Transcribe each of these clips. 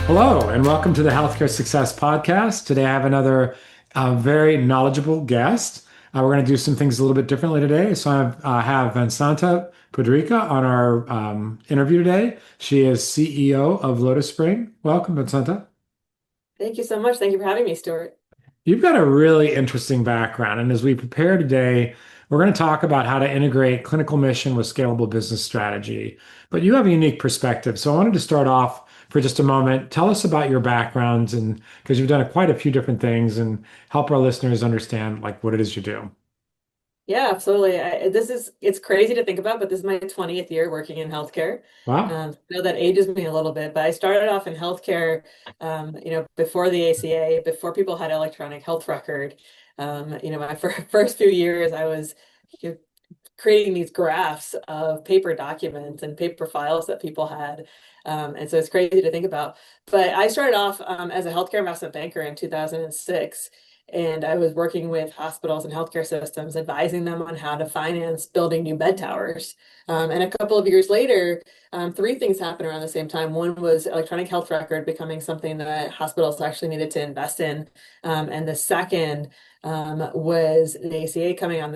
Hello, and welcome to the Healthcare Success Podcast. Today, I have another very knowledgeable guest. We're going to do some things a little bit differently today. So, I have Vasanta Pundarika on our interview today. She is CEO of Lotus Spring. Welcome, Vasanta. Thank you so much. Thank you for having me, Stuart. You've got a really interesting background. And as we prepare today, we're going to talk about how to integrate clinical mission with scalable business strategy. But you have a unique perspective. So I wanted to start off for just a moment. Tell us about your backgrounds and because you've done quite a few different things and help our listeners understand like what it is you do. Yeah, absolutely. It's crazy to think about, but this is my 20th year working in healthcare. Wow. I know that ages me a little bit, but I started off in healthcare, before the ACA, before people had electronic health record. My first few years, I was you know, creating these graphs of paper documents and paper files that people had. And so it's crazy to think about. But I started off as a healthcare investment banker in 2006. And I was working with hospitals and healthcare systems, advising them on how to finance building new bed towers. And a couple of years later, three things happened around the same time. One was electronic health record becoming something that hospitals actually needed to invest in. And the second was the ACA coming on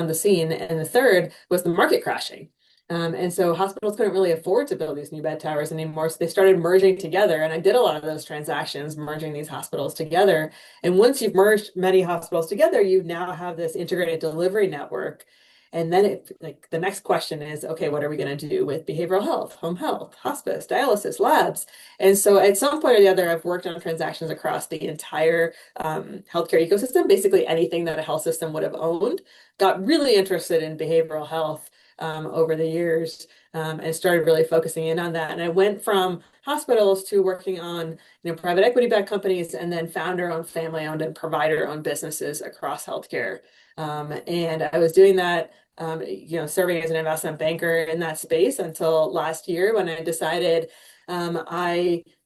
the scene, and the third was the market crashing. And so hospitals couldn't really afford to build these new bed towers anymore. So they started merging together. And I did a lot of those transactions, merging these hospitals together. And once you've merged many hospitals together, you now have this integrated delivery network. And then like the next question is, okay, what are we going to do with behavioral health, home health, hospice, dialysis, labs? And so at some point or the other, I've worked on transactions across the entire healthcare ecosystem, basically anything that a health system would have owned. Got really interested in behavioral health over the years, and started really focusing in on that. And I went from hospitals to working on, private equity-backed companies, and then founder-owned, family-owned, and provider-owned businesses across healthcare. And I was doing that, serving as an investment banker in that space until last year when I decided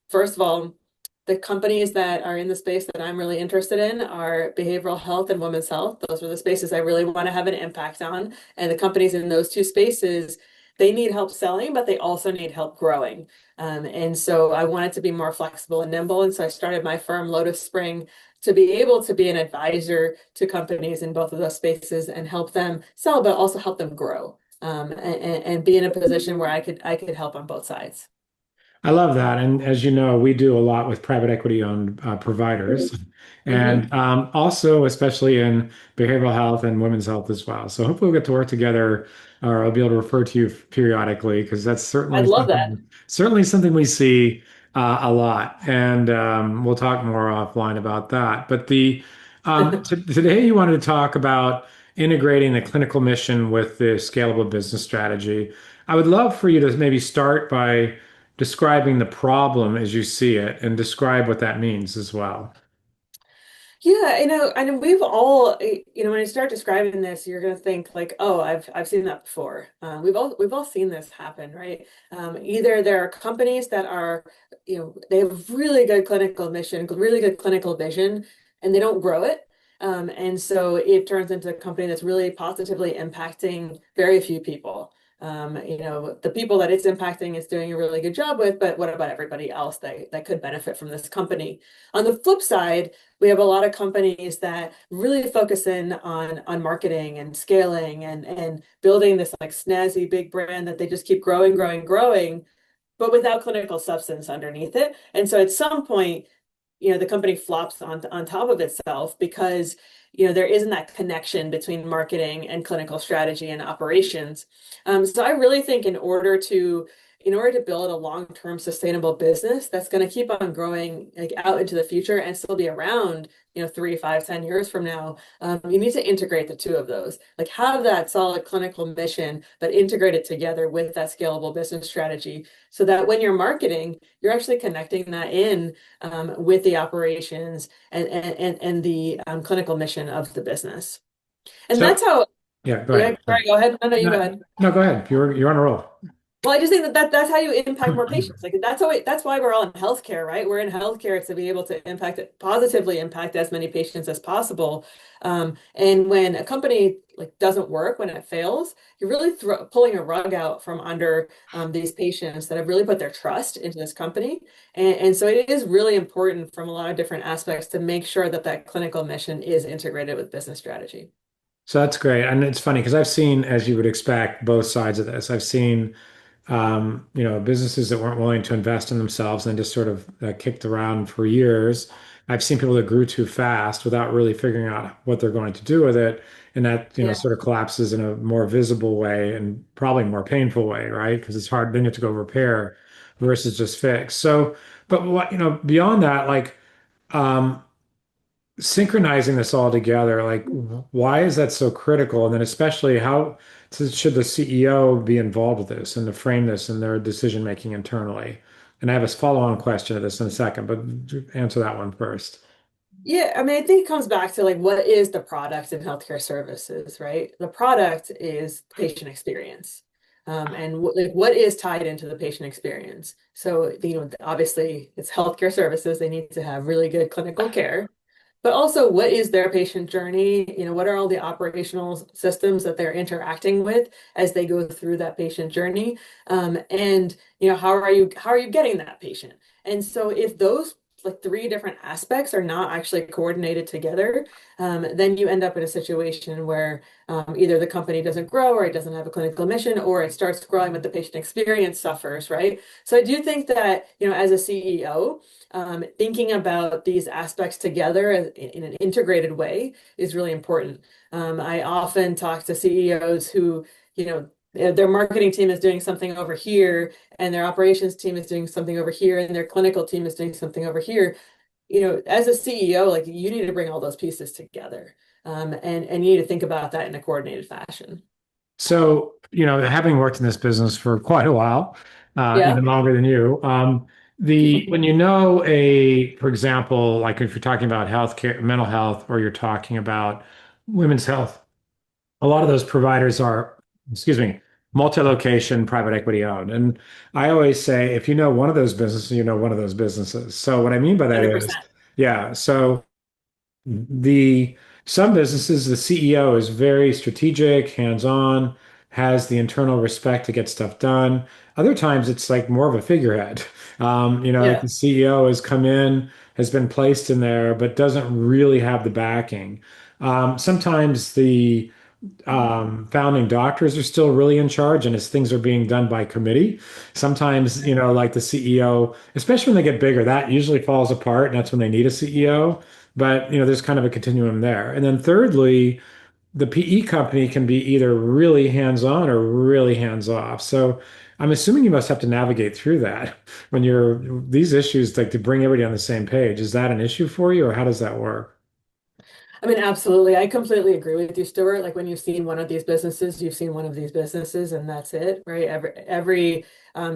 first of all, the companies that are in the space that I'm really interested in are behavioral health and women's health. Those are the spaces I really want to have an impact on. And the companies in those two spaces, they need help selling, but they also need help growing. And so I wanted to be more flexible and nimble. And so I started my firm, Lotus Spring, to be able to be an advisor to companies in both of those spaces and help them sell, but also help them grow. And be in a position where I could help on both sides. I love that. And as you know, we do a lot with private equity owned providers Hmm. and also, especially in behavioral health and women's health as well. So hopefully we'll get to work together or I'll be able to refer to you periodically because that's I'd love that. certainly something we see a lot. And we'll talk more offline about that. But today you wanted to talk about integrating the clinical mission with the scalable business strategy. I would love for you to maybe start by describing the problem as you see it and describe what that means as well. Yeah, and we've all, when you start describing this, you're gonna think like, oh, I've seen that before. We've all seen this happen, right? Either there are companies that are, they have really good clinical mission, really good clinical vision, and they don't grow it. And so it turns into a company that's really positively impacting very few people. The people that it's impacting is doing a really good job with, but what about everybody else that could benefit from this company? On the flip side, we have a lot of companies that really focus in on marketing and scaling and building this like snazzy big brand that they just keep growing, growing, growing, but without clinical substance underneath it. And so at some point, the company flops on top of itself because, there isn't that connection between marketing and clinical strategy and operations. So I really think in order to build a long-term sustainable business that's going to keep on growing like out into the future and still be around, 3, 5, 10 years from now, you need to integrate the two of those. Like have that solid clinical mission, but integrate it together with that scalable business strategy so that when you're marketing, you're actually connecting that in with the operations and the clinical mission of the business. And So, that's how, yeah, go yeah, ahead. sorry, go ahead. No, no, you go No, ahead. no, go ahead. You're on a roll. Well, I just think that's how you impact more patients. Like that's why we're all in healthcare, right? We're in healthcare to be able to positively impact as many patients as possible. And when a company like doesn't work, when it fails, you're really pulling a rug out from under these patients that have really put their trust into this company. And so it is really important from a lot of different aspects to make sure that that clinical mission is integrated with business strategy. So that's great. And it's funny because I've seen, as you would expect, both sides of this. I've seen, businesses that weren't willing to invest in themselves and just sort of kicked around for years. I've seen people that grew too fast without really figuring out what they're going to do with it. And that, Yeah. sort of collapses in a more visible way and probably more painful way, right? Because it's hard, then you have to go repair versus just fix. So, but what, beyond that, like, um, synchronizing this all together, like why is that so critical? And then especially how should the CEO be involved with this and to frame this in their decision making internally? And I have a follow-on question to this in a second, but answer that one first. Yeah, I mean, I think it comes back to like what is the product in healthcare services, right? The product is patient experience. And like what is tied into the patient experience? So, obviously it's healthcare services. They need to have really good clinical care. But also, what is their patient journey? What are all the operational systems that they're interacting with as they go through that patient journey? And how are you getting that patient? And so, if those like three different aspects are not actually coordinated together, then you end up in a situation where either the company doesn't grow, or it doesn't have a clinical mission, or it starts growing but the patient experience suffers, right? So I do think that, as a CEO, thinking about these aspects together in an integrated way is really important. I often talk to CEOs who, their marketing team is doing something over here, and their operations team is doing something over here, and their clinical team is doing something over here. As a CEO, like you need to bring all those pieces together, and you need to think about that in a coordinated fashion. So, having worked in this business for quite a while, Yeah. even longer than you, when for example, like if you're talking about healthcare, mental health, or you're talking about women's health, a lot of those providers are, excuse me, multi-location, private equity owned. And I always say, if you know one of those businesses, you know one of those businesses. So what I mean by that is, 100%. yeah, so the some businesses, the CEO is very strategic, hands-on, has the internal respect to get stuff done. Other times it's like more of a figurehead. Like Yeah. the CEO has come in, has been placed in there, but doesn't really have the backing. Sometimes the founding doctors are still really in charge, and as things are being done by committee, sometimes, like the CEO, especially when they get bigger, that usually falls apart, and that's when they need a CEO. But, there's kind of a continuum there. And then thirdly, the PE company can be either really hands-on or really hands-off. So I'm assuming you must have to navigate through that when these issues, like to bring everybody on the same page. Is that an issue for you, or how does that work? I mean, absolutely. I completely agree with you, Stuart. Like when you've seen one of these businesses, you've seen one of these businesses, and that's it, right? Every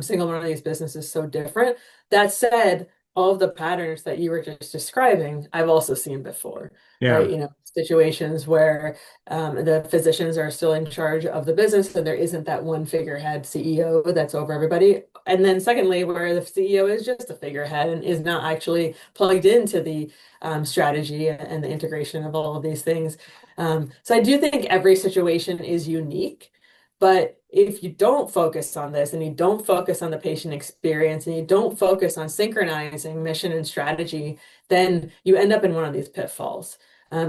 single one of these businesses is so different. That said, all of the patterns that you were just describing, I've also seen before, right? Yeah. Situations where the physicians are still in charge of the business, and there isn't that one figurehead CEO that's over everybody. And then secondly, where the CEO is just a figurehead and is not actually plugged into the strategy and the integration of all of these things. So I do think every situation is unique, but if you don't focus on this and you don't focus on the patient experience and you don't focus on synchronizing mission and strategy, then you end up in one of these pitfalls.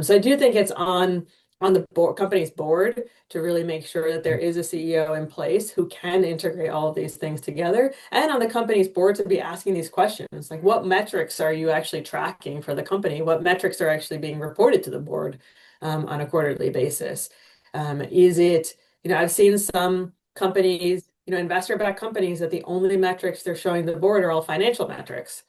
So I do think it's on the board, company's board to really make sure that there is a CEO in place who can integrate all of these things together, and on the company's board to be asking these questions, like what metrics are you actually tracking for the company? What metrics are actually being reported to the board on a quarterly basis? Is it, I've seen some companies, investor-backed companies, that the only metrics they're showing the board are all financial metrics.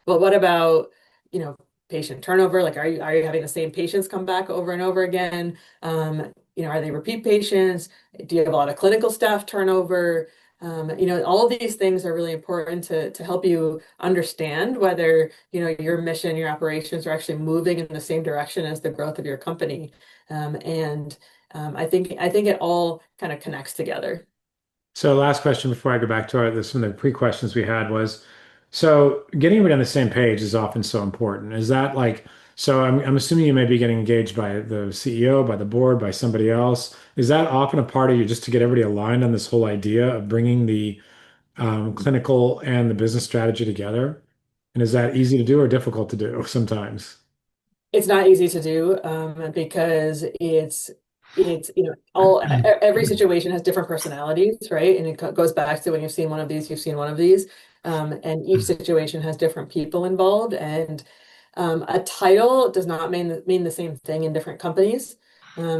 But what about, you know, patient turnover? Like, are you having the same patients come back over and over again? Are they repeat patients? Do you have a lot of clinical staff turnover? All of these things are really important to help you understand whether, your mission, your operations are actually moving in the same direction as the growth of your company. I think it all kind of connects together. So last question before I go back to some of the pre-questions we had was, so getting everybody on the same page is often so important. Is that like So I'm assuming you may be getting engaged by the CEO, by the board, by somebody else. Is that often a part of you just to get everybody aligned on this whole idea of bringing the clinical and the business strategy together? And is that easy to do or difficult to do sometimes? It's not easy to do because it's all every situation has different personalities, right? And it goes back to when you've seen one of these, you've seen one of these, and each situation has different people involved, and a title does not mean the same thing in different companies.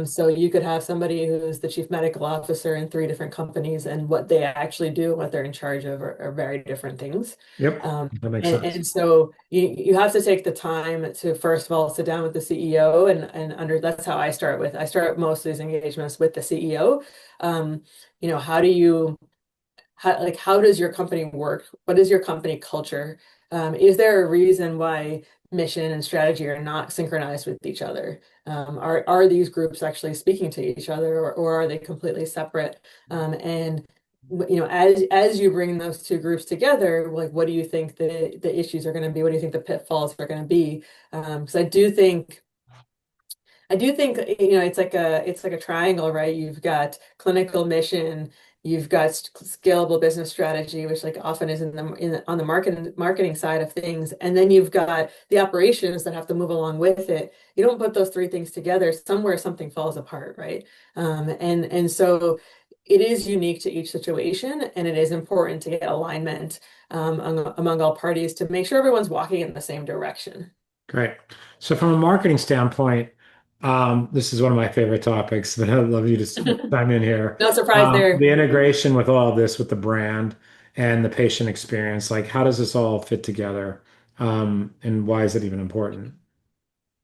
So you could have somebody who's the chief medical officer in three different companies, and what they actually do, what they're in charge of, are very different things. Yep, Um, that makes sense. and so you have to take the time to first of all sit down with the CEO and under that's how I start most of these engagements with the CEO. Um, how do you how does your company work? What is your company culture? Is there a reason why mission and strategy are not synchronized with each other? Are these groups actually speaking to each other, or are they completely separate? And as you bring those two groups together, like what do you think the issues are going to be? What do you think the pitfalls are going to be? Because I do think it's like a triangle, right? You've got clinical mission, you've got scalable business strategy, which like often is on the marketing side of things, and then you've got the operations that have to move along with it. You don't put those three things together, somewhere something falls apart, right? And so it is unique to each situation, and it is important to get alignment among all parties to make sure everyone's walking in the same direction. Great. So from a marketing standpoint, this is one of my favorite topics, but I'd love you to chime in here. No surprise there. The integration with all of this, with the brand and the patient experience, like how does this all fit together? And why is it even important?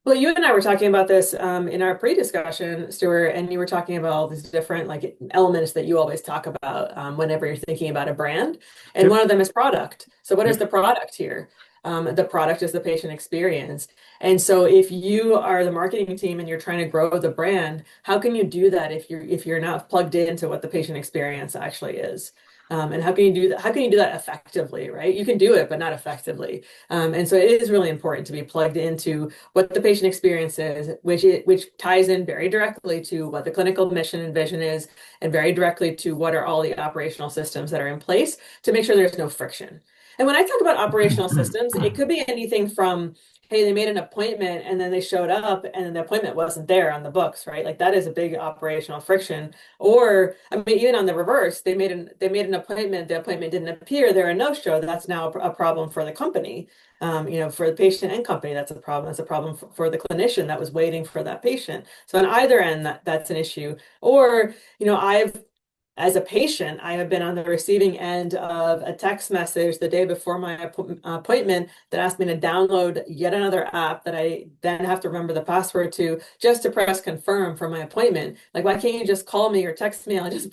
Well, you and I were talking about this in our pre-discussion, Stuart, and you were talking about all these different like elements that you always talk about whenever you're thinking about a brand, and one Yep. of them is product. So, what is Yep. the product here? The product is the patient experience. And so, if you are the marketing team and you're trying to grow the brand, how can you do that if you're not plugged into what the patient experience actually is? And how can you do that? How can you do that effectively, right? You can do it, but not effectively. And so, it is really important to be plugged into what the patient experience is, which ties in very directly to what the clinical mission and vision is, and very directly to what are all the operational systems that are in place to make sure there's no friction. And when I talk about operational systems, it could be anything from, hey, they made an appointment and then they showed up and then the appointment wasn't there on the books, right? Like that is a big operational friction. Or I mean, even on the reverse, they made an appointment, the appointment didn't appear, they're a no-show. That's now a problem for the company. For the patient and company, that's a problem. That's a problem for the clinician that was waiting for that patient. So on either end, that's an issue. Or, as a patient, I have been on the receiving end of a text message the day before my appointment that asked me to download yet another app that I then have to remember the password to just to press confirm for my appointment. Like, why can't you just call me or text me? I'll just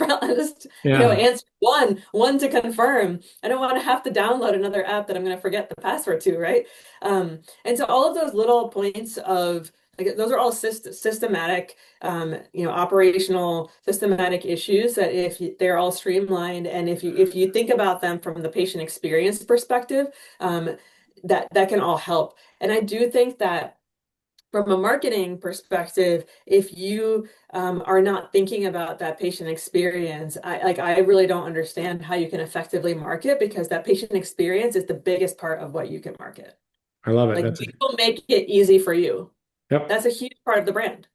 Yeah. answer one to confirm. I don't want to have to download another app that I'm going to forget the password to, right? And so all of those little points of like those are all systematic operational systematic issues that they're all streamlined, and if you think about them from the patient experience perspective, that can all help. And I do think that from a marketing perspective, if you are not thinking about that patient experience, I really don't understand how you can effectively market, because that patient experience is the biggest part of what you can market. I love it. Like we will make it easy for you. Yep. That's a huge part of the brand.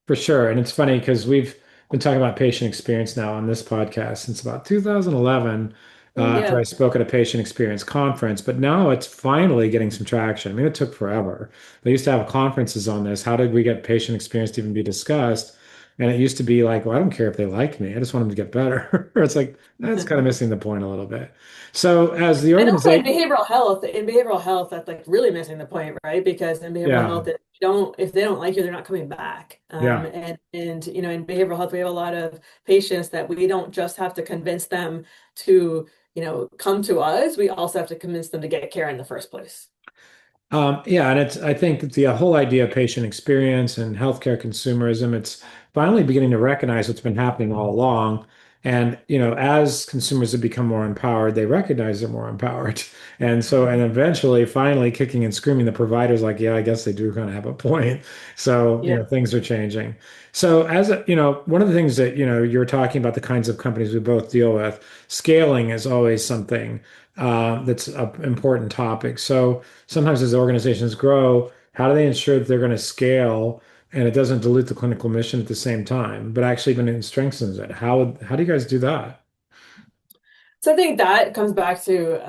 For sure. And it's funny because we've been talking about patient experience now on this podcast since about 2011, after Yeah. I spoke at a patient experience conference. But now it's finally getting some traction. I mean, it took forever. They used to have conferences on this. How did we get patient experience to even be discussed? And it used to be like, well, I don't care if they like me. I just want them to get better. It's like, that's kind of missing the point a little bit. So as the And also organization, in behavioral health, that's like really missing the point, right? Because in behavioral yeah, health, if they don't like you, they're not coming back. yeah. And in behavioral health, we have a lot of patients that we don't just have to convince them to, come to us. We also have to convince them to get care in the first place. Yeah, and I think the whole idea of patient experience and healthcare consumerism, it's finally beginning to recognize what's been happening all along. And, as consumers have become more empowered, they recognize they're more empowered. And so, and eventually, finally, kicking and screaming, the provider's like, yeah, I guess they do kind of have a point. So, Yeah. things are changing. So, one of the things that, you're talking about the kinds of companies we both deal with, scaling is always something that's an important topic. So, sometimes as organizations grow, how do they ensure that they're going to scale and it doesn't dilute the clinical mission at the same time, but actually even it strengthens it? How do you guys do that? So I think that comes back to,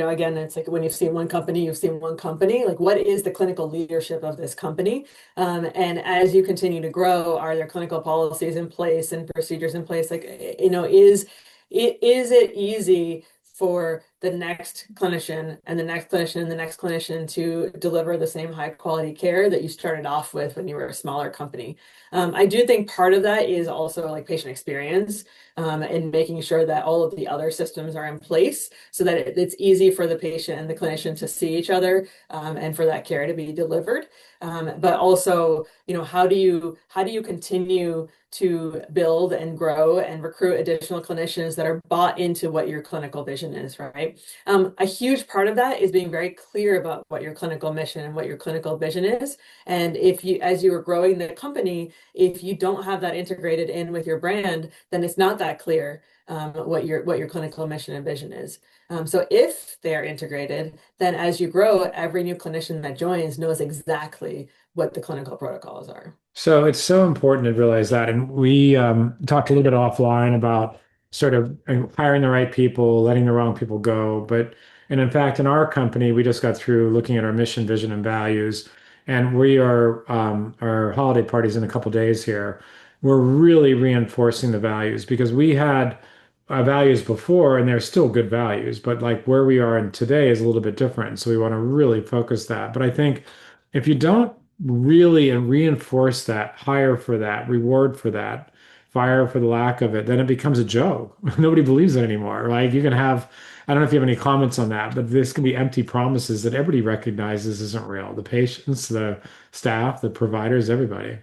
again, it's like when you've seen one company, you've seen one company. Like, what is the clinical leadership of this company? And as you continue to grow, are there clinical policies in place and procedures in place? Like, is it easy for the next clinician and the next clinician and the next clinician to deliver the same high quality care that you started off with when you were a smaller company? I do think part of that is also like patient experience, and making sure that all of the other systems are in place so that it's easy for the patient and the clinician to see each other, and for that care to be delivered. But also, how do you continue to build and grow and recruit additional clinicians that are bought into what your clinical vision is, right? A huge part of that is being very clear about what your clinical mission and what your clinical vision is. And if you, as you are growing the company, if you don't have that integrated in with your brand, then it's not that clear, what your clinical mission and vision is. So if they're integrated, then as you grow, every new clinician that joins knows exactly what the clinical protocols are. So it's so important to realize that. And we talked a little bit offline about sort of hiring the right people, letting the wrong people go. And in fact, in our company, we just got through looking at our mission, vision, and values. And we are, our holiday parties in a couple days here. We're really reinforcing the values because we had values before and they're still good values, but like where we are in today is a little bit different. So we want to really focus that. But I think if you don't really and reinforce that, hire for that, reward for that, fire for the lack of it, then it becomes a joke. Nobody believes it anymore. Like you can have, I don't know if you have any comments on that, but this can be empty promises that everybody recognizes isn't real. The patients, the staff, the providers, everybody.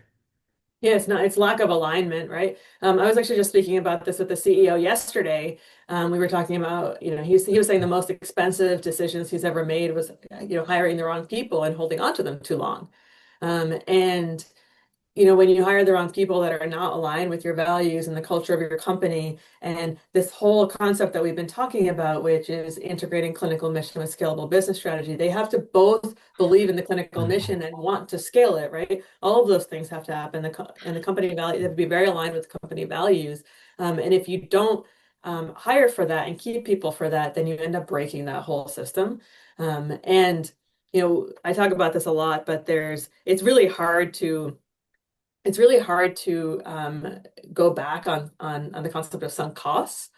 Yeah, it's lack of alignment, right? I was actually just speaking about this with the CEO yesterday. We were talking about, he was saying the most expensive decisions he's ever made was, hiring the wrong people and holding on to them too long. And when you hire the wrong people that are not aligned with your values and the culture of your company, and this whole concept that we've been talking about, which is integrating clinical mission with scalable business strategy, they have to both believe in the clinical mission and want to scale it, right? All of those things have to happen. And the company value, they have to be very aligned with company values. And if you don't hire for that and keep people for that, then you end up breaking that whole system. And I talk about this a lot, but it's really hard to go back on the concept of sunk costs.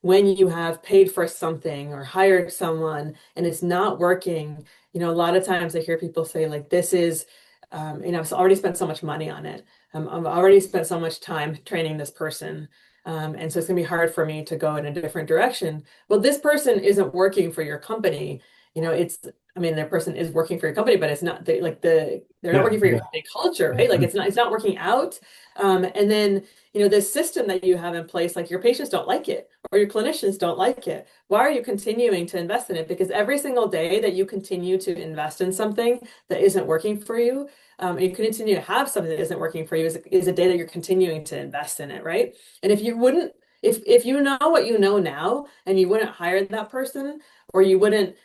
When you have paid for something or hired someone and it's not working, a lot of times I hear people say like, this is, I've already spent so much money on it. I've already spent so much time training this person. And so it's gonna be hard for me to go in a different direction. Well, this person isn't working for your company. I mean, their person is working for your company, but it's not they're not Yeah, working for your yeah. company culture, right? Like it's not working out. And then, this system that you have in place, like your patients don't like it or your clinicians don't like it. Why are you continuing to invest in it? Because every single day that you continue to invest in something that isn't working for you, you continue to have something that isn't working for you is a day that you're continuing to invest in it, right? And if you know what you know now and you wouldn't hire that person or you wouldn't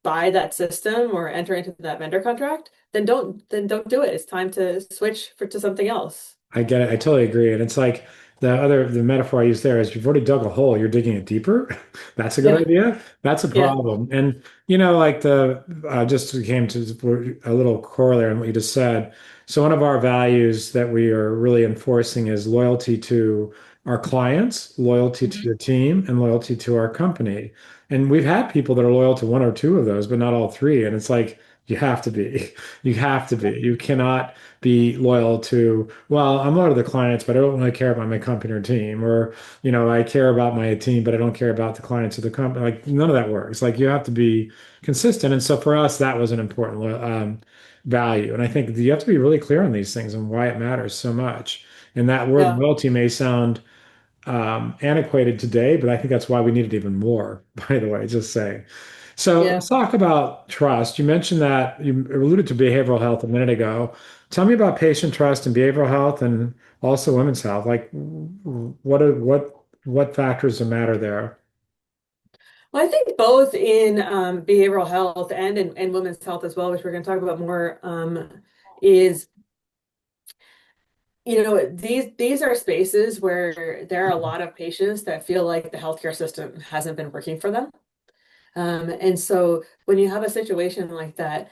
buy that system or enter into that vendor contract, then don't do it. It's time to switch to something else. I get it. I totally agree. And it's like the metaphor I use there is you've already dug a hole, you're digging it deeper. That's a good Yeah, idea. That's a yeah. problem. And like just came to a little corollary on what you just said. So one of our values that we are really enforcing is loyalty to our clients, loyalty to Mhm. your team, and loyalty to our company. And we've had people that are loyal to one or two of those, but not all three. And it's like you have to be. You have to be. You cannot be loyal to, well, I'm loyal to the clients, but I don't really care about my company or team, or, I care about my team, but I don't care about the clients of the company. Like none of that works. Like you have to be consistent. And so for us, that was an important value. And I think you have to be really clear on these things and why it matters so much. And that word Yeah. loyalty may sound antiquated today, but I think that's why we need it even more, by the way, just saying. So Yeah. let's talk about trust. You mentioned that you alluded to behavioral health a minute ago. Tell me about patient trust and behavioral health and also women's health. Like what factors matter there? Well, I think both in behavioral health and in women's health as well, which we're going to talk about more, is these are spaces where there are a lot of patients that feel like the healthcare system hasn't been working for them. And so when you have a situation like that,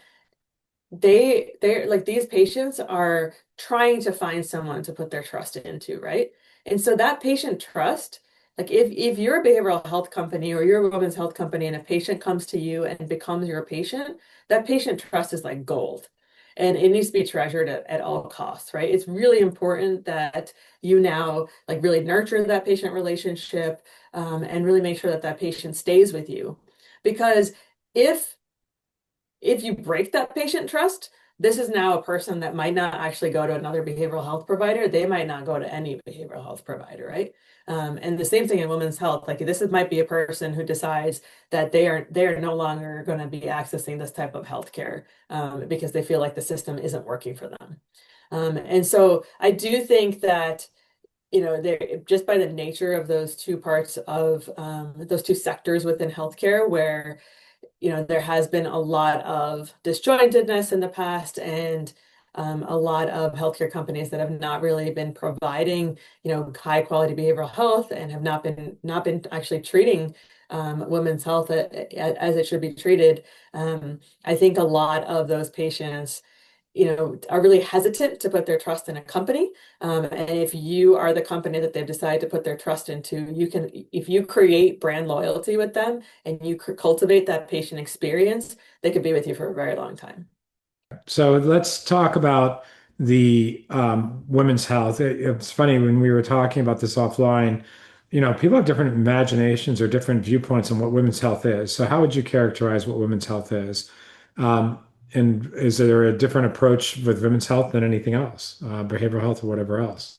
they're like these patients are trying to find someone to put their trust into, right? And so that patient trust, like if you're a behavioral health company or you're a women's health company and a patient comes to you and becomes your patient, that patient trust is like gold. And it needs to be treasured at all costs, right? It's really important that you now like really nurture that patient relationship, and really make sure that that patient stays with you. Because if if you break that patient trust, this is now a person that might not actually go to another behavioral health provider. They might not go to any behavioral health provider, right? And the same thing in women's health. Like might be a person who decides that they are no longer going to be accessing this type of healthcare, because they feel like the system isn't working for them. And so I do think that there just by the nature of those two parts of those two sectors within healthcare where there has been a lot of disjointedness in the past and a lot of healthcare companies that have not really been providing, high quality behavioral health and have not been actually treating women's health as it should be treated. I think a lot of those patients are really hesitant to put their trust in a company. And if you are the company that they've decided to put their trust into, if you create brand loyalty with them and you cultivate that patient experience, they could be with you for a very long time. So let's talk about the women's health. It's funny when we were talking about this offline, people have different imaginations or different viewpoints on what women's health is. So how would you characterize what women's health is? Um, and is there a different approach with women's health than anything else, behavioral health or whatever else?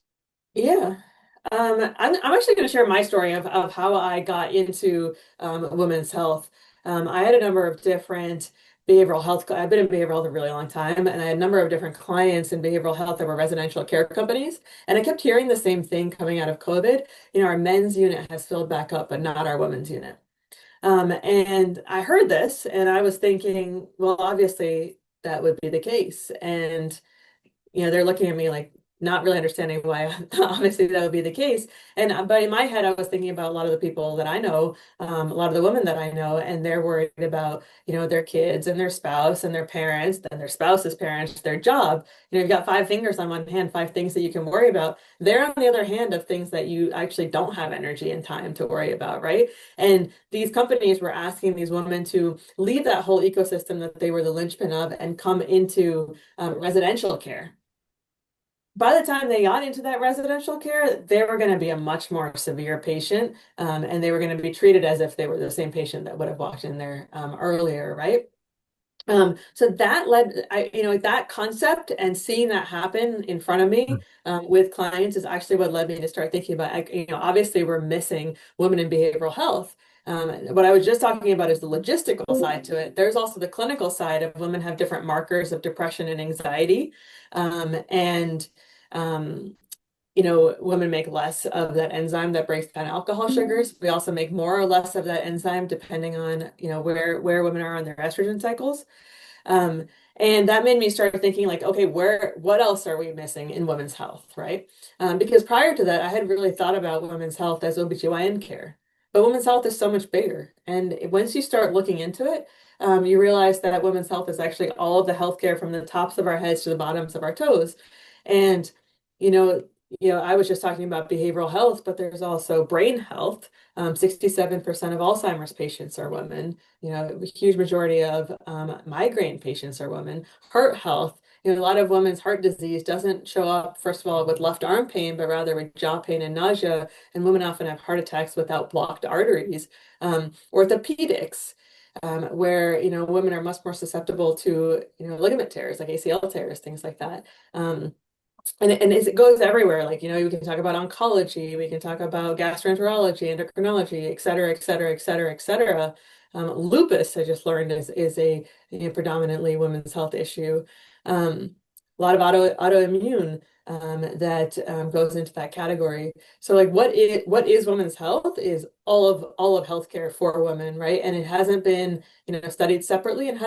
Yeah. I'm actually going to share my story of how I got into women's health. I had a number of different behavioral health. I've been in behavioral health a really long time, and I had a number of different clients in behavioral health that were residential care companies. And I kept hearing the same thing coming out of COVID. Our men's unit has filled back up, but not our women's unit. And I heard this, and I was thinking, well, obviously that would be the case. And they're looking at me like not really understanding why obviously that would be the case. And but in my head, I was thinking about a lot of the people that I know, a lot of the women that I know, and they're worried about, their kids and their spouse and their parents, then their spouse's parents, their job. You've got five fingers on one hand, five things that you can worry about. They're on the other hand of things that you actually don't have energy and time to worry about, right? And these companies were asking these women to leave that whole ecosystem that they were the linchpin of and come into residential care. By the time they got into that residential care, they were going to be a much more severe patient, and they were going to be treated as if they were the same patient that would have walked in there earlier, right? So that led, that concept and seeing that happen in front of me with clients is actually what led me to start thinking about, obviously we're missing women in behavioral health. What I was just talking about is the logistical side to it. There's also the clinical side of women have different markers of depression and anxiety. And women make less of that enzyme that breaks down alcohol sugars. We also make more or less of that enzyme depending on, where women are on their estrogen cycles. Um, and that made me start thinking like, okay, what else are we missing in women's health, right? Because prior to that, I had really thought about women's health as OBGYN care. But women's health is so much bigger. And once you start looking into it, you realize that women's health is actually all of the healthcare from the tops of our heads to the bottoms of our toes. And, you know, I was just talking about behavioral health, but there's also brain health. 67% of Alzheimer's patients are women. A huge majority of migraine patients are women. Heart health, a lot of women's heart disease doesn't show up, first of all, with left arm pain, but rather with jaw pain and nausea. And women often have heart attacks without blocked arteries. Orthopedics, where, women are much more susceptible to, ligament tears, like ACL tears, things like that. and it goes everywhere. Like, we can talk about oncology, we can talk about gastroenterology, endocrinology, et cetera, et cetera, et cetera, et cetera. Lupus, I just learned, is a, predominantly women's health issue. A lot of autoimmune that goes into that category. So, like, what is women's health is all of healthcare for women, right? And it hasn't been, studied separately, and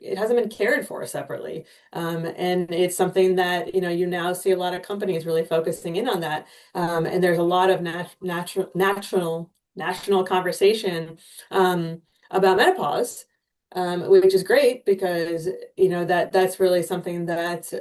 it hasn't been cared for separately. And it's something that, you now see a lot of companies really focusing in on that. And there's a lot of national conversation about menopause, which is great because, that's really something that,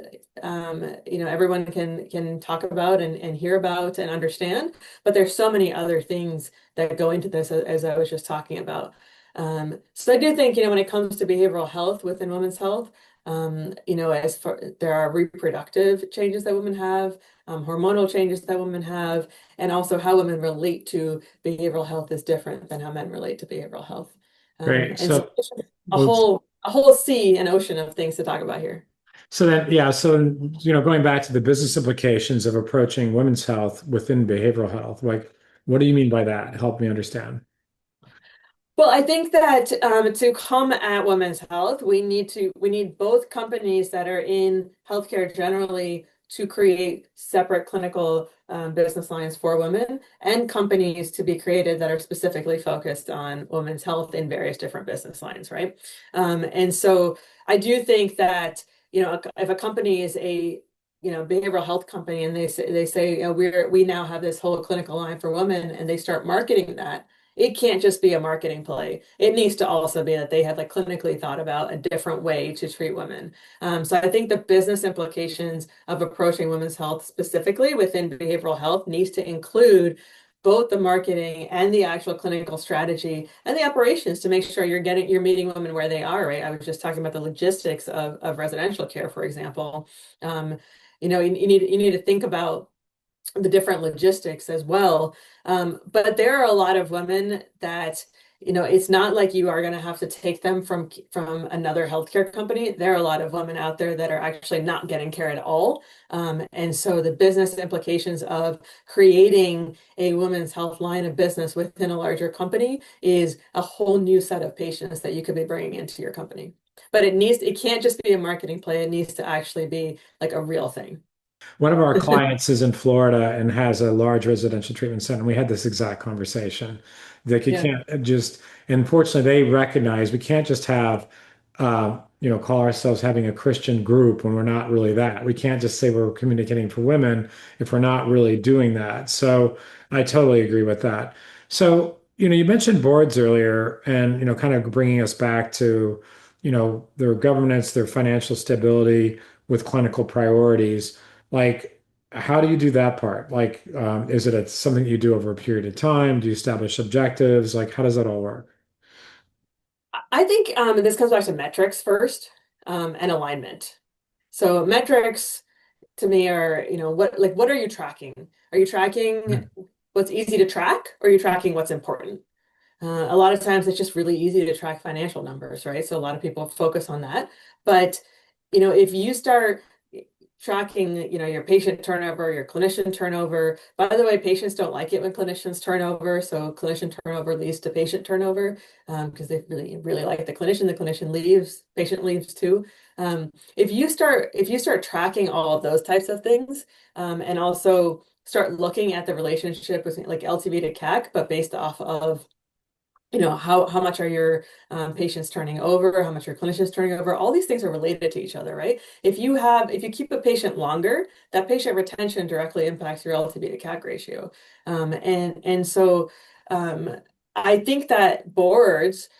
everyone can talk about and hear about and understand. But there's so many other things that go into this, as I was just talking about. So I do think, when it comes to behavioral health within women's health, as far there are reproductive changes that women have, hormonal changes that women have, and also how women relate to behavioral health is different than how men relate to behavioral health. Great. And so So, there's a well, whole sea and ocean of things to talk about here. so then, yeah, so, going back to the business implications of approaching women's health within behavioral health, like, what do you mean by that? Help me understand. Well, I think that to come at women's health, we need both companies that are in healthcare generally to create separate clinical business lines for women, and companies to be created that are specifically focused on women's health in various different business lines, right? And so I do think that, if a company is a behavioral health company, and they say, we now have this whole clinical line for women, and they start marketing that, it can't just be a marketing play. It needs to also be that they have, like, clinically thought about a different way to treat women. So I think the business implications of approaching women's health specifically within behavioral health needs to include both the marketing and the actual clinical strategy and the operations to make sure you're meeting women where they are, right? I was just talking about the logistics of residential care, for example. Um, you need to think about the different logistics as well. But there are a lot of women that, it's not like you are going to have to take them from another healthcare company. There are a lot of women out there that are actually not getting care at all. And so the business implications of creating a women's health line of business within a larger company is a whole new set of patients that you could be bringing into your company. But it can't just be a marketing play. It needs to actually be like a real thing. One of our clients is in Florida and has a large residential treatment center. We had this exact conversation. Like, you Yeah. can't just, unfortunately, they recognize we can't just have, call ourselves having a Christian group when we're not really that. We can't just say we're communicating for women if we're not really doing that. So I totally agree with that. So, you mentioned boards earlier and, kind of bringing us back to, their governance, their financial stability with clinical priorities. Like, how do you do that part? Like, is it something you do over a period of time? Do you establish objectives? Like, how does that all work? I think this comes back to metrics first, and alignment. So metrics to me are, what are you tracking? Are you tracking what's easy to track, or are you tracking what's important? A lot of times it's just really easy to track financial numbers, right? So a lot of people focus on that. But, if you start tracking, your patient turnover, your clinician turnover. By the way, patients don't like it when clinicians turn over. So clinician turnover leads to patient turnover, because they really, really like the clinician leaves, patient leaves too. If you start tracking all of those types of things, and also start looking at the relationship with, like, LTV to CAC, but based off of, how much are your patients turning over, how much are clinicians turning over, all these things are related to each other, right? If you keep a patient longer, that patient retention directly impacts your LTV to CAC ratio. And so um, I think that boards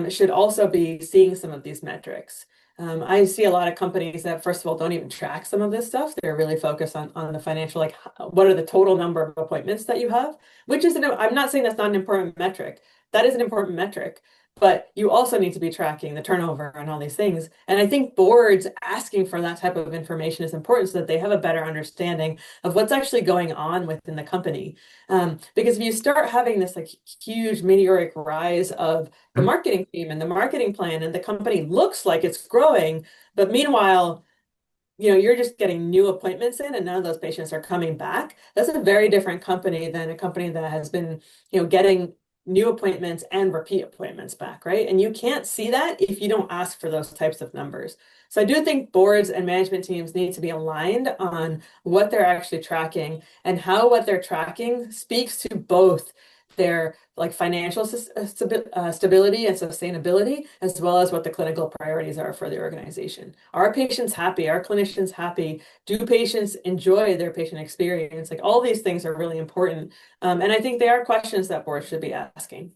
should also be seeing some of these metrics. I see a lot of companies that, first of all, don't even track some of this stuff. They're really focused on the financial, like, what are the total number of appointments that you have, which is, I'm not saying that's not an important metric. That is an important metric, but you also need to be tracking the turnover and all these things. And I think boards asking for that type of information is important so that they have a better understanding of what's actually going on within the company. Because if you start having this, like, huge meteoric rise of the marketing team and the marketing plan, and the company looks like it's growing, but meanwhile, you're just getting new appointments in and none of those patients are coming back. That's a very different company than a company that has been, getting new appointments and repeat appointments back, right? And you can't see that if you don't ask for those types of numbers. So I do think boards and management teams need to be aligned on what they're actually tracking and how what they're tracking speaks to both their like financial stability and sustainability, as well as what the clinical priorities are for the organization. Are patients happy? Are clinicians happy? Do patients enjoy their patient experience? Like all these things are really important. And I think they are questions that boards should be asking.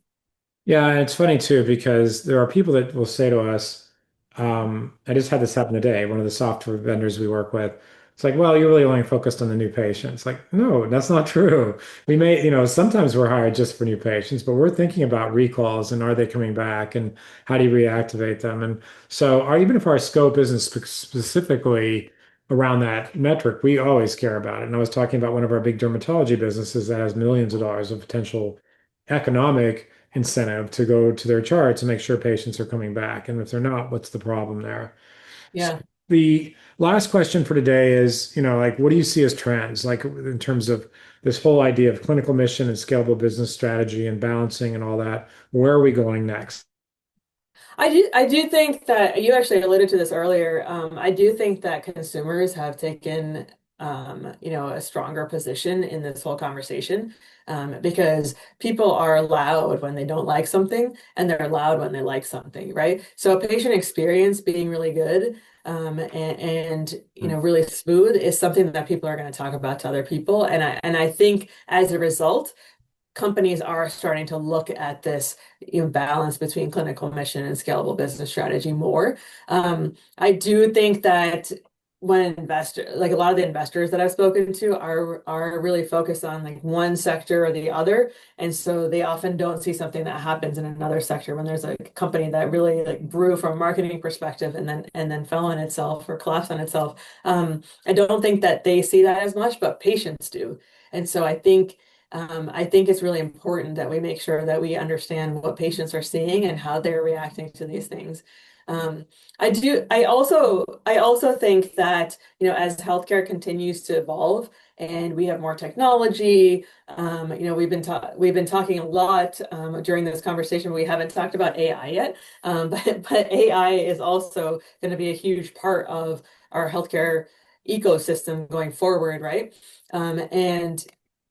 Yeah, and it's funny too because there are people that will say to us, I just had this happen today, one of the software vendors we work with. It's like, well, you're really only focused on the new patients. Like, no, that's not true. We may, sometimes we're hired just for new patients, but we're thinking about recalls and are they coming back and how do you reactivate them? And so, even if our scope isn't specifically around that metric, we always care about it. And I was talking about one of our big dermatology businesses that has millions of dollars of potential economic incentive to go to their charts and make sure patients are coming back. And if they're not, what's the problem there? So Yeah. the last question for today is, like, what do you see as trends, like in terms of this whole idea of clinical mission and scalable business strategy and balancing and all that? Where are we going next? I do think that you actually alluded to this earlier. I do think that consumers have taken a stronger position in this whole conversation, because people are loud when they don't like something and they're loud when they like something, right? So a patient experience being really good, and really smooth is something that people are going to talk about to other people. And I think as a result, companies are starting to look at this, balance between clinical mission and scalable business strategy more. I do think that when like a lot of the investors that I've spoken to are really focused on like one sector or the other, and so they often don't see something that happens in another sector when there's a company that really like grew from a marketing perspective and then fell on itself or collapsed on itself. I don't think that they see that as much, but patients do, and so I think it's really important that we make sure that we understand what patients are seeing and how they're reacting to these things. Um, I also think that, as healthcare continues to evolve and we have more technology, we've been talking a lot during this conversation. We haven't talked about AI yet, but AI is also going to be a huge part of our healthcare ecosystem going forward, right? And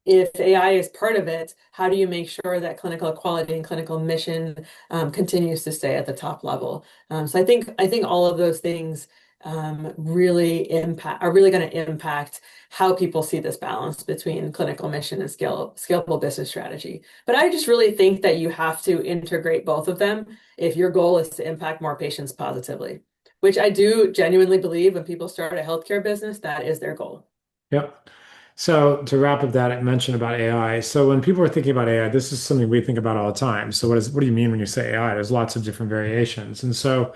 if AI is part of it, how do you make sure that clinical quality and clinical mission continues to stay at the top level? So I think all of those things are really going to impact how people see this balance between clinical mission and scalable business strategy. But I just really think that you have to integrate both of them if your goal is to impact more patients positively, which I do genuinely believe when people start a healthcare business, that is their goal. Yep. So to wrap up that I mentioned about AI, so when people are thinking about AI, this is something we think about all the time. So what do you mean when you say AI? There's lots of different variations. And so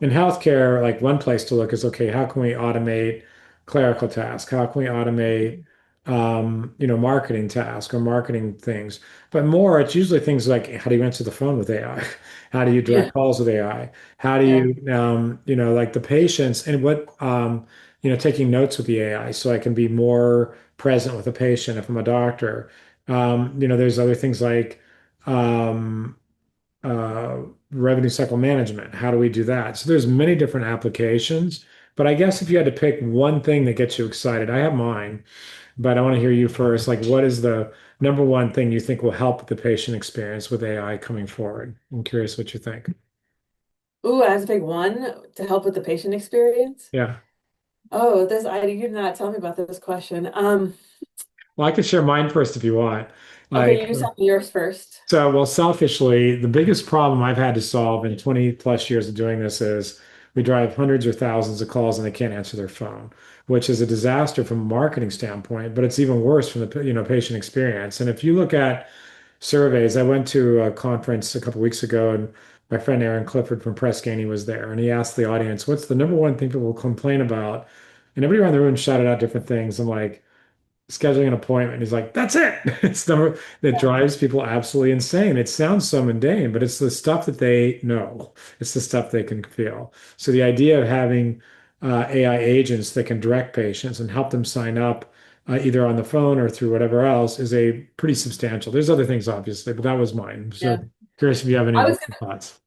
in healthcare, like one place to look is, okay, how can we automate clerical tasks? How can we automate, marketing tasks or marketing things? But more, it's usually things like how do you answer the phone with AI? How do you Yeah, direct calls with AI? How do yeah, you, like the patients and taking notes with the AI so I can be more present with a patient if I'm a doctor. There's other things like, um, uh, revenue cycle management. How do we do that? So there's many different applications, but I guess if you had to pick one thing that gets you excited, I have mine, but I want to hear you first. Like, what is the number one thing you think will help the patient experience with AI coming forward? I'm curious what you think. Ooh, I have to pick one to help with the patient experience. Yeah. Oh, you did not tell me about this question. Well, I could share mine first if you want. Okay, Like, you tell me yours first. so, well, selfishly, the biggest problem I've had to solve in 20 plus years of doing this is we drive hundreds or thousands of calls and they can't answer their phone, which is a disaster from a marketing standpoint, but it's even worse from the, patient experience. And if you look at surveys, I went to a conference a couple weeks ago and my friend Aaron Clifford from Press Ganey was there and he asked the audience, what's the number one thing people complain about? And everybody around the room shouted out different things. I'm like, scheduling an appointment. He's like, that's it. It's the number that drives people absolutely insane. It sounds so mundane, but it's the stuff that they know. It's the stuff they can feel. So the idea of having AI agents that can direct patients and help them sign up either on the phone or through whatever else is a pretty substantial. There's other things, obviously, but that was mine. So Yeah. curious if you have any I was additional thoughts.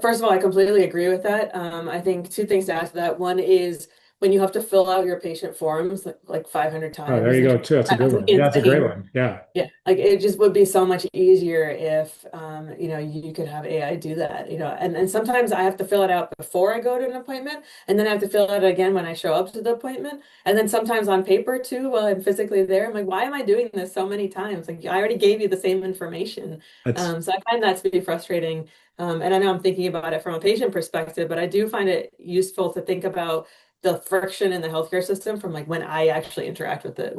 first of all, I completely agree with that. I think two things to add to that. One is when you have to fill out your patient forms like 500 Oh, there times, you it's go, too. That's a good one. absolutely Yeah, that's a great insane. one. Yeah, Yeah, like it just would be so much easier if you could have AI do that, and sometimes I have to fill it out before I go to an appointment, and then I have to fill it out again when I show up to the appointment, and then sometimes on paper too while I'm physically there. I'm like, why am I doing this so many times? Like I already gave you the same information. that's So I find that to be frustrating. And I know I'm thinking about it from a patient perspective, but I do find it useful to think about the friction in the healthcare system from like when I actually interact with the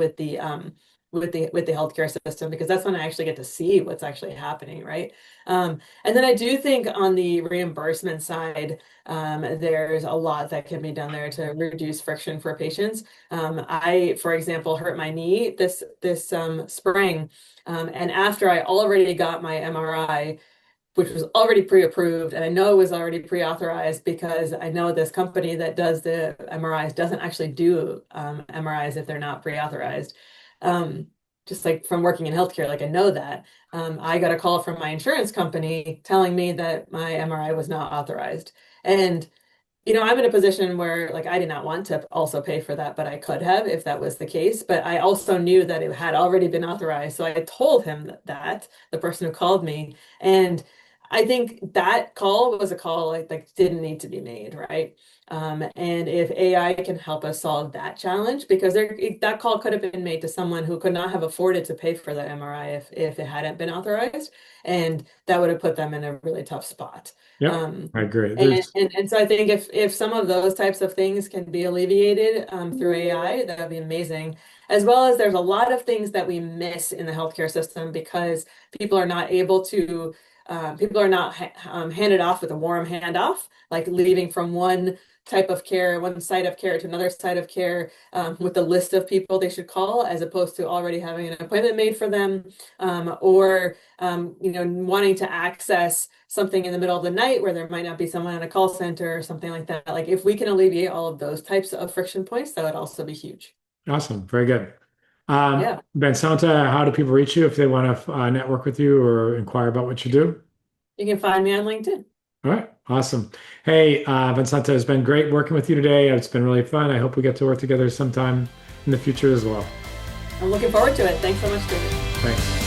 healthcare system because that's when I actually get to see what's actually happening, right? And then I do think on the reimbursement side, there's a lot that can be done there to reduce friction for patients. I, for example, hurt my knee this spring, and after I already got my MRI, which was already pre-approved, and I know it was already pre-authorized because I know this company that does the MRIs doesn't actually do MRIs if they're not pre-authorized. Um, just like from working in healthcare, like I know that. I got a call from my insurance company telling me that my MRI was not authorized. And I'm in a position where like I did not want to also pay for that, but I could have if that was the case. But I also knew that it had already been authorized. So I told him that the person who called me. And I think that call was a call like didn't need to be made, right? And if AI can help us solve that challenge, because that call could have been made to someone who could not have afforded to pay for that MRI if it hadn't been authorized, and that would have put them in a really tough spot. yep. Um, I agree. and, There's and, and so I think if some of those types of things can be alleviated through AI, that would be amazing. As well as there's a lot of things that we miss in the healthcare system because people are not able to, people are not handed off with a warm handoff, like leaving from one type of care, one site of care to another site of care with a list of people they should call, as opposed to already having an appointment made for them, or wanting to access something in the middle of the night where there might not be someone in a call center or something like that. Like if we can alleviate all of those types of friction points, that would also be huge. awesome. Very good. Yeah. Ben Santa, how do people reach you if they want to network with you or inquire about what you do? You can find me on LinkedIn. All right, awesome. Hey, Vincenta, it's been great working with you today. It's been really fun. I hope we get to work together sometime in the future as well. I'm looking forward to it. Thanks so much, David. Thanks.